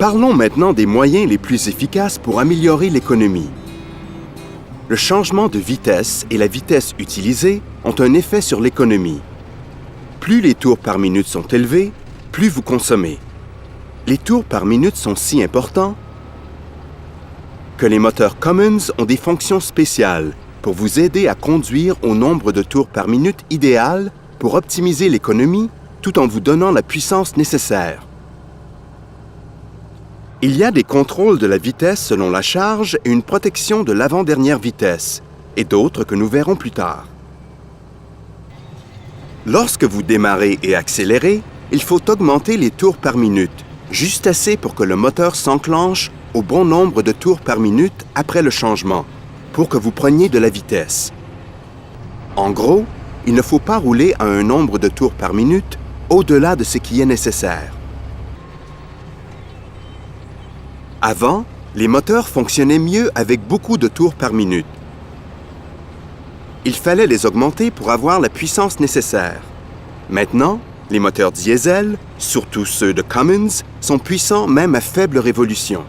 Parlons maintenant des moyens les plus efficaces pour améliorer l'économie. Le changement de vitesse et la vitesse utilisée ont un effet sur l'économie. Plus les tours par minute sont élevés, plus vous consommez. Les tours par minute sont si importants que les moteurs Cummins ont des fonctions spéciales pour vous aider à conduire au nombre de tours par minute idéal pour optimiser l'économie tout en vous donnant la puissance nécessaire. Il y a des contrôles de la vitesse selon la charge et une protection de l'avant-dernière vitesse, et d'autres que nous verrons plus tard. Lorsque vous démarrez et accélérez, il faut augmenter les tours par minute, juste assez pour que le moteur s'enclenche au bon nombre de tours par minute après le changement, pour que vous preniez de la vitesse. En gros, il ne faut pas rouler à un nombre de tours par minute au-delà de ce qui est nécessaire. Avant, les moteurs fonctionnaient mieux avec beaucoup de tours par minute. Il fallait les augmenter pour avoir la puissance nécessaire. Maintenant, les moteurs diesel, surtout ceux de Cummins, sont puissants même à faible révolution.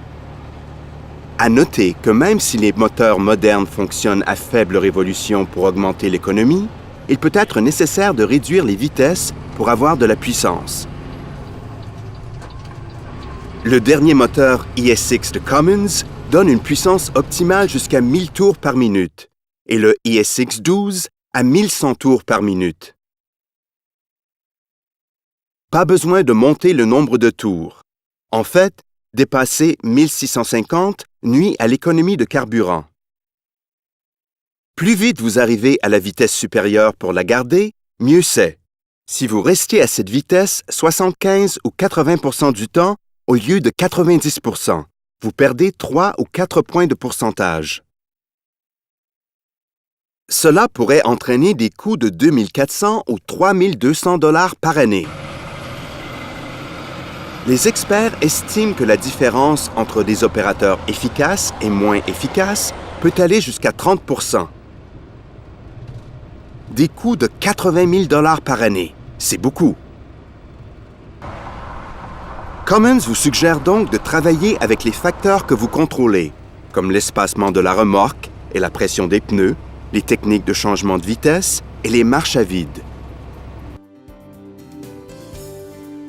À noter que même si les moteurs modernes fonctionnent à faible révolution pour augmenter l'économie, il peut être nécessaire de réduire les vitesses pour avoir de la puissance. Le dernier moteur ES6 de Cummins donne une puissance optimale jusqu'à 1000 tours par minute et le ES6-12 à 1100 tours par minute. Pas besoin de monter le nombre de tours. En fait, dépasser 1650 nuit à l'économie de carburant. Plus vite vous arrivez à la vitesse supérieure pour la garder, mieux c'est. Si vous restiez à cette vitesse 75 ou 80% du temps, au lieu de 90%, vous perdez 3 ou 4 points de pourcentage. Cela pourrait entraîner des coûts de 2400 ou 3200 $ par année. Les experts estiment que la différence entre des opérateurs efficaces et moins efficaces peut aller jusqu'à 30%. Des coûts de 80 000 $ par année, c'est beaucoup. Cummins vous suggère donc de travailler avec les facteurs que vous contrôlez, comme l'espacement de la remorque et la pression des pneus, les techniques de changement de vitesse et les marches à vide.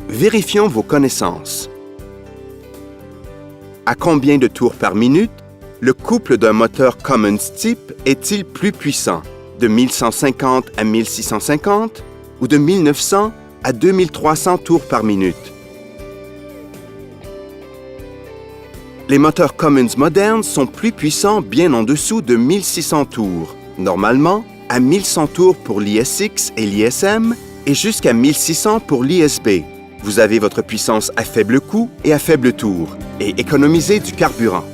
Vérifions vos connaissances. À combien de tours par minute le couple d'un moteur Cummins type est-il plus puissant, de 1150 à 1650 ou de 1900 à 2300 tours par minute? Les moteurs Cummins modernes sont plus puissants bien en dessous de 1600 tours, normalement à 1100 tours pour l'IS6 et l'ISM et jusqu'à 1600 pour l'ISB. Vous avez votre puissance à faible coût et à faible tour et économisez du carburant.